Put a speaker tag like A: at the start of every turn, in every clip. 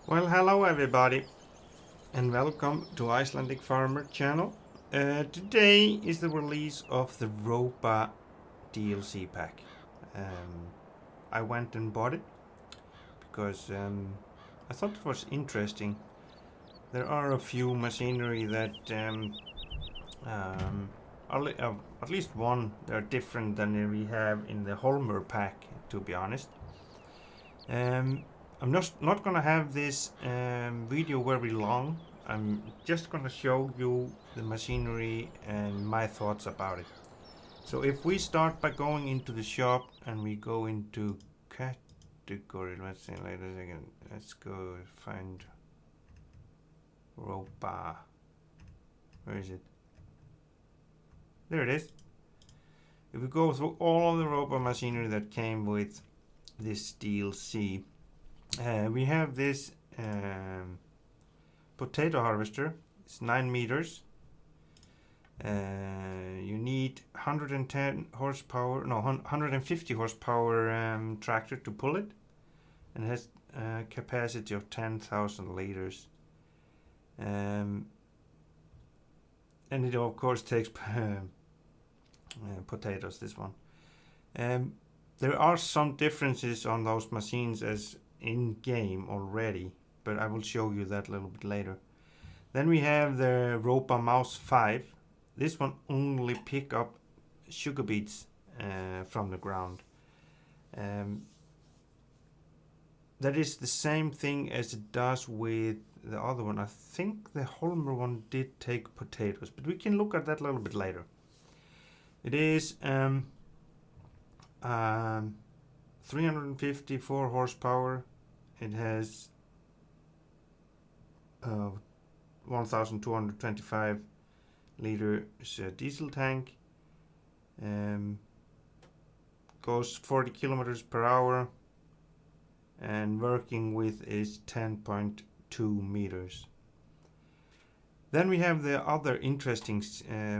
A: Well, hello everybody, and welcome to Icelandic Farmer channel. Today is the release of the Ropa DLC pack. I went and bought it because I thought it was interesting. There are a few machinery that um, at least one, they're different than we have in the Holmer pack, to be honest. I'm not gonna have this video very long. I'm just gonna show you the machinery and my thoughts about it. So if we start by going into the shop and we go into category, let's say, wait a second, let's go find Ropa. Where is it? There it is. If we go through all the Ropa machinery that came with this DLC, we have this potato harvester. It's 9 meters. You need 110 horsepower, no, 150 horsepower tractor to pull it, and it has a capacity of 10,000 liters. And it of course takes potatoes, this one. There are some differences on those machines as in game already, but I will show you that a little bit later. Then we have the Ropa Mouse 5. This one only pick up sugar beets from the ground. That is the same thing as it does with the other one. I think the Holmer one did take potatoes, but we can look at that a little bit later. It is 354 horsepower. It has 1225 liter diesel tank. Goes 40 kilometers per hour, and working width is 10.2 meters. Then we have the other interesting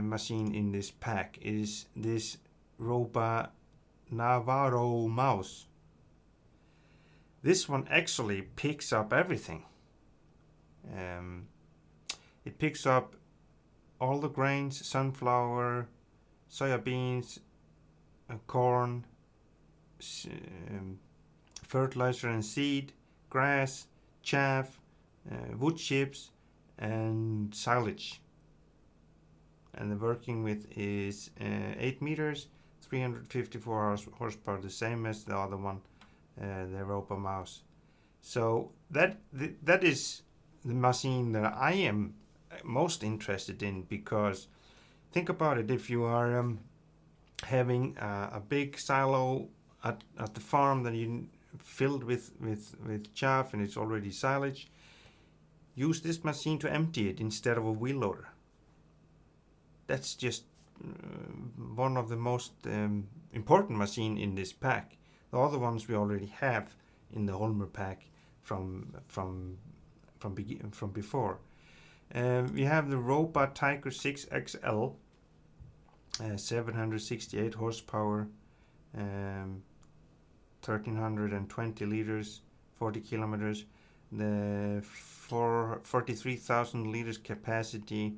A: machine in this pack is this Ropa Navarro mouse. This one actually picks up everything. It picks up all the grains: sunflower, soybeans, corn, fertilizer and seed, grass, chaff, wood chips, and silage. And the working width is 8 meters, 354 horsepower, the same as the other one, the Ropa mouse. So that is the machine that I am most interested in, because think about it, if you are having a big silo at the farm that you filled with chaff and it's already silage, use this machine to empty it instead of a wheel loader. That's just one of the most important machine in this pack. The other ones we already have in the Holmer pack from before. We have the Ropa Tiger 6 XL, 768 horsepower, 1320 liters, 40 kilometers. The 43,000 liters capacity.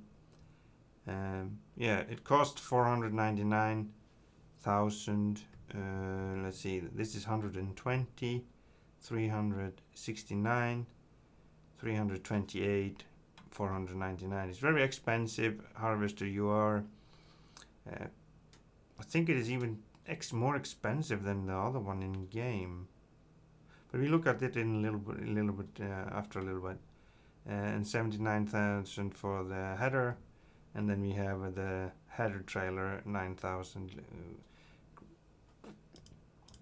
A: Yeah, it cost 499,000. Let's see, this is 120, 369, 328, 499. It's very expensive harvester. You are, I think it is even more expensive than the other one in game. But we look at it in a little bit after a little bit. And 79,000 for the header, and then we have the header trailer 9,000.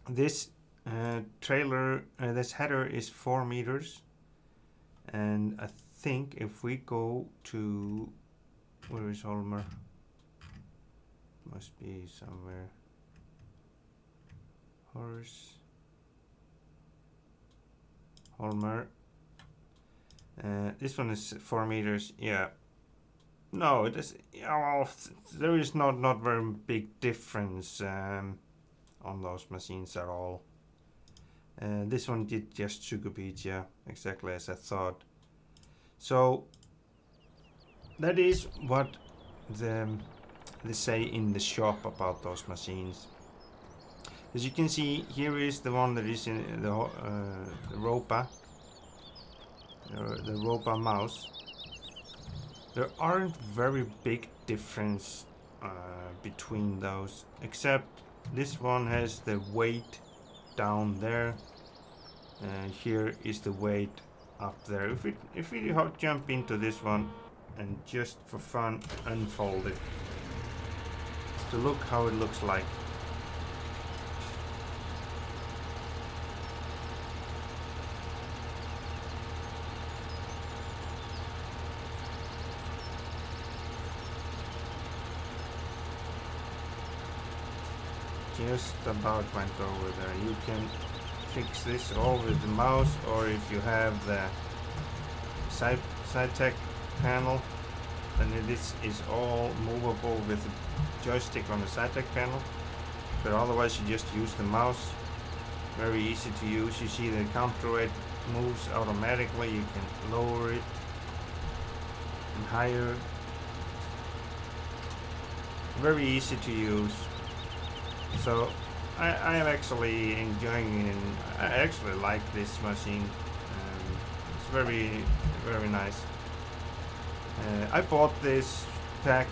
A: This trailer, this header is 4 meters, and I think if we go to, where is Holmer? Must be somewhere. Holmer. This one is 4 meters. Yeah. No, it is. Well, there is not very big difference on those machines at all. This one did just sugar beets, yeah, exactly as I thought. So that is what they say in the shop about those machines. As you can see, here is the one that is in the Ropa, the Ropa mouse. There aren't very big difference between those, except this one has the weight down there, and here is the weight up there. If we jump into this one and just for fun unfold it to look how it looks like. Just about went over there. You can fix this all with the mouse, or if you have the side tech panel, then this is all movable with the joystick on the side tech panel. But otherwise you just use the mouse. Very easy to use. You see the counterweight moves automatically. You can lower it and higher. Very easy to use. So I am actually enjoying it, and I actually like this machine. It's very nice. I bought this pack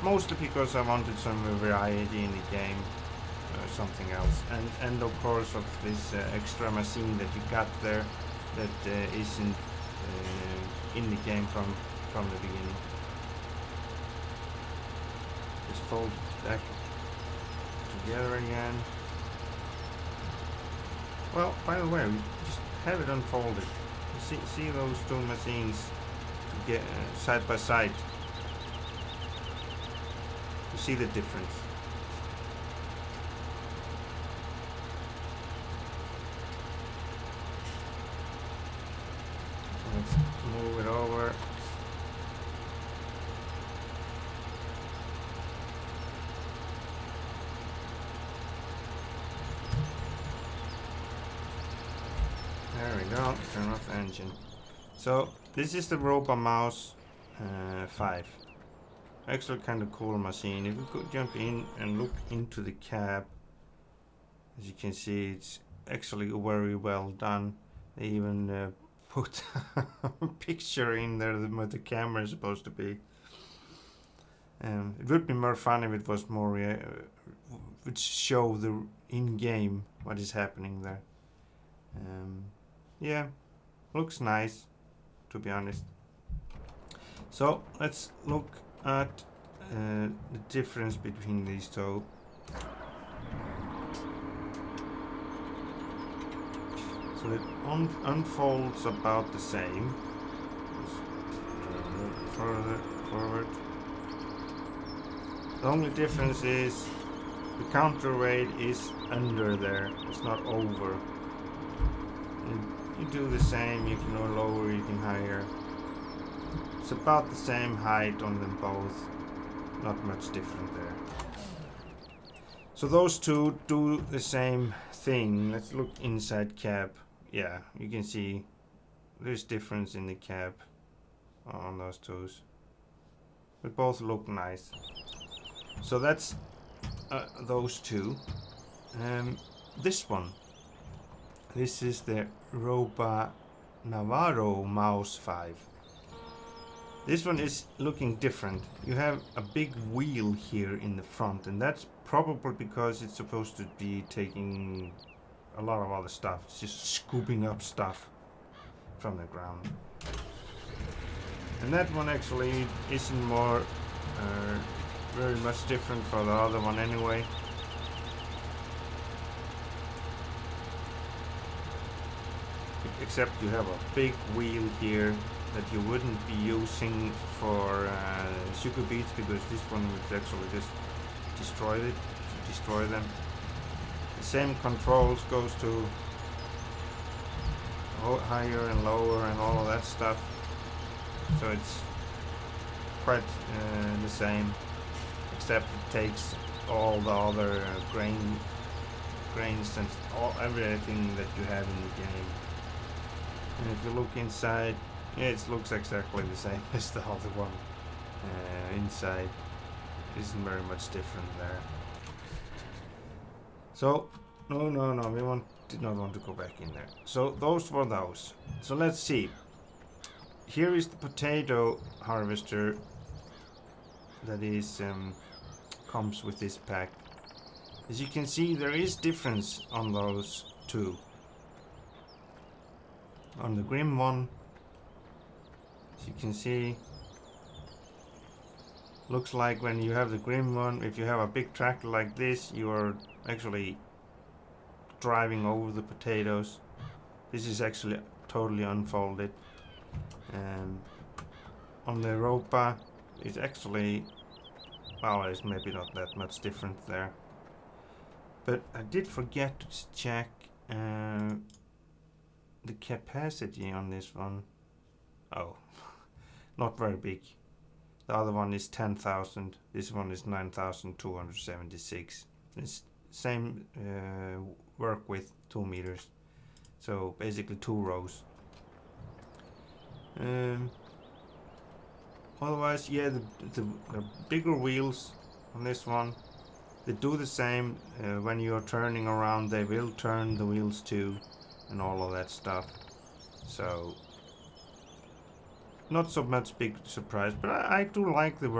A: mostly because I wanted some variety in the game, something else, and of course of this extra machine that you got there that isn't in the game from the beginning. Just fold it back together again. Well, by the way, we just have it unfolded. See those two machines to get side by side. You see the difference. Let's move it over. There we go, turn off the engine. So this is the Ropa Mouse 5. Actually kind of cool machine. If we could jump in and look into the cab, as you can see, it's actually very well done. They even put a picture in there where the camera is supposed to be. It would be more fun if it was more would show the in-game what is happening there. Yeah, looks nice, to be honest. So let's look at the difference between these two. So it unfolds about the same. Just, further forward. The only difference is the counterweight is under there, it's not over. And you do the same, you can go lower, you can higher. It's about the same height on them both, not much different there. So those two do the same thing. Let's look inside cab. Yeah, you can see there's difference in the cab on those two. But both look nice. So that's those two. This one. This is the Ropa Navarro Mouse 5. This one is looking different. You have a big wheel here in the front, and that's probably because it's supposed to be taking a lot of other stuff. It's just scooping up stuff from the ground. And that one actually isn't more very much different from the other one anyway. Except you have a big wheel here that you wouldn't be using for sugar beets, because this one would actually just destroy them. The same controls goes to higher and lower and all of that stuff. So it's quite the same, except it takes all the other grain grains and everything that you have in the game. And if you look inside, yeah, it looks exactly the same as the other one. Inside isn't very much different there. So, no, we did not want to go back in there. So those were those. So let's see. Here is the potato harvester that is comes with this pack. As you can see, there is difference on those two. On the Grim one, as you can see, looks like when you have the Grim one, if you have a big tractor like this, you are actually driving over the potatoes. This is actually totally unfolded. On the Ropa, it's actually, well, it's maybe not that much different there. But I did forget to check the capacity on this one. Oh, not very big. The other one is 10,000. This one is 9,276. It's same work with 2 meters. So basically 2 rows. Otherwise, yeah, the bigger wheels on this one, they do the same. When you're turning around, they will turn the wheels too, and all of that stuff. So not so much big surprise, but I do like the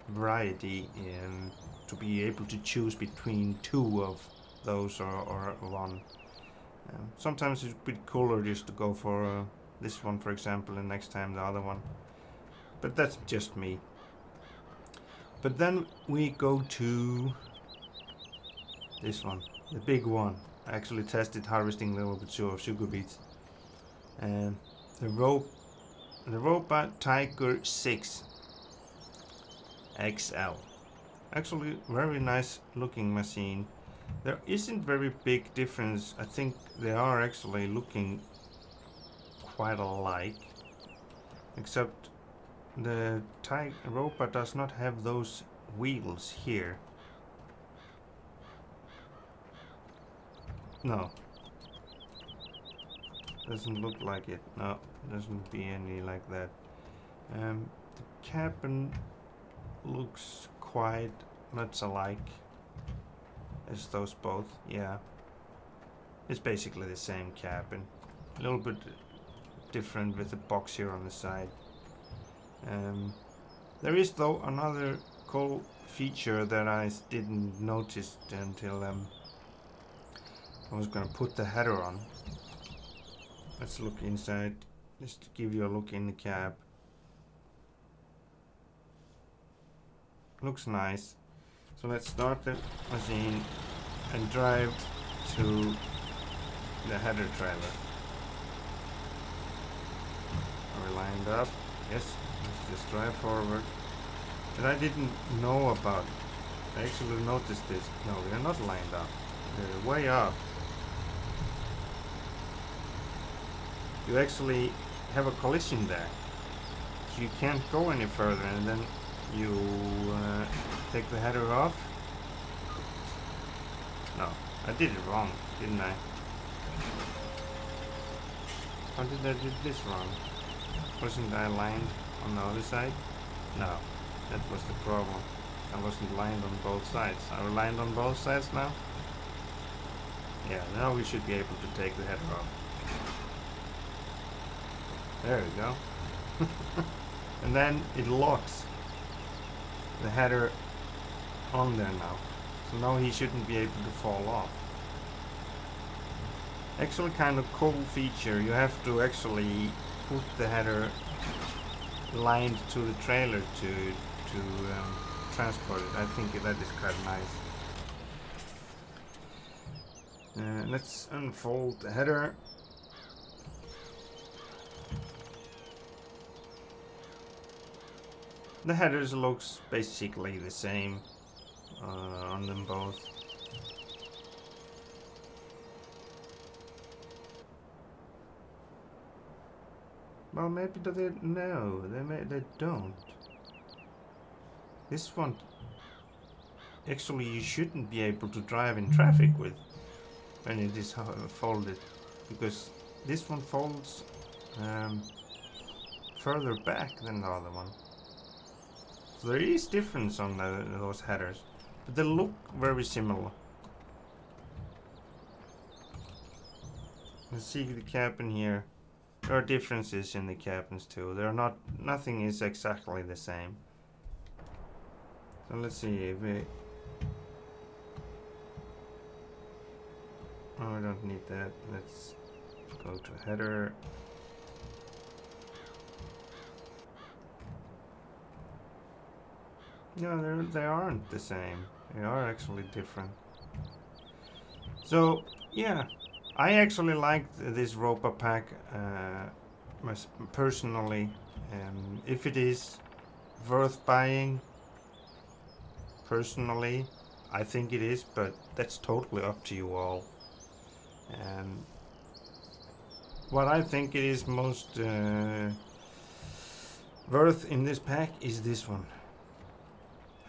A: variety to be able to choose between 2 of those or 1. Sometimes it's a bit cooler just to go for this one, for example, and next time the other one. But that's just me. But then we go to this one, the big one. I actually tested harvesting a little bit of sugar beets. And the Ropa Tiger 6 XL. Actually, very nice looking machine. There isn't very big difference. I think they are actually looking quite alike, except the Ropa does not have those wheels here. No, doesn't look like it. No, doesn't be any like that. The cabin looks quite much alike as those both. Yeah, it's basically the same cabin, a little bit different with the box here on the side. There is though another cool feature that I didn't notice until I was gonna put the header on. Let's look inside, just to give you a look in the cab. Looks nice. So let's start the machine and drive to the header trailer. Are we lined up? Yes. Let's just drive forward. And I didn't know about it. I actually noticed this. No, they're not lined up. They're way up. You actually have a collision there. So you can't go any further, and then you take the header off. No, I did it wrong, didn't I? How did I do this wrong? Wasn't I lined on the other side? No, that was the problem. I wasn't lined on both sides. Are we lined on both sides now? Yeah, now we should be able to take the header off. There we go. And then it locks the header on there now. So now he shouldn't be able to fall off. Actually kind of cool feature. You have to actually put the header lined to the trailer to transport it. I think that is quite nice. Let's unfold the header. The headers looks basically the same on them both. Well, maybe they no, they don't. This one actually you shouldn't be able to drive in traffic with. when it is folded, because this one folds further back than the other one. So there is difference on those headers, but they look very similar. Let's see the cabin here. There are differences in the cabins too. Nothing is exactly the same. So let's see if we... Oh, I don't need that. Let's go to header. No, they aren't the same. They are actually different. So, yeah. I actually liked this Ropa pack personally. If it is worth buying, personally, I think it is, but that's totally up to you all. What I think it is most worth in this pack is this one.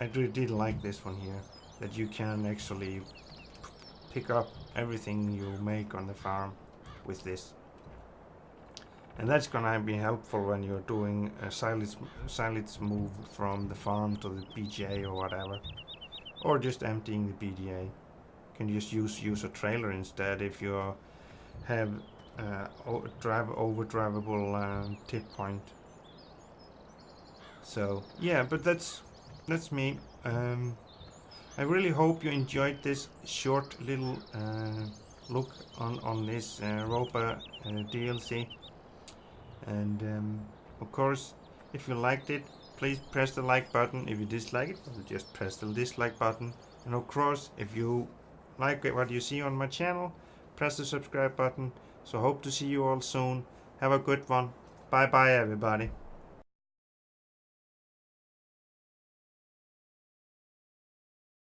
A: I really did like this one here, that you can actually pick up everything you make on the farm with this, and that's gonna be helpful when you're doing a silage move from the farm to the BGA or whatever, or just emptying the BDA. You can just use a trailer instead if you have overdrivable tip point. So yeah, but that's me. I really hope you enjoyed this short little look on this Ropa DLC, and of course, if you liked it, please press the like button. If you dislike it, just press the dislike button. And of course, if you like what you see on my channel, press the subscribe button. So hope to see you all soon. Have a good one. Bye bye everybody.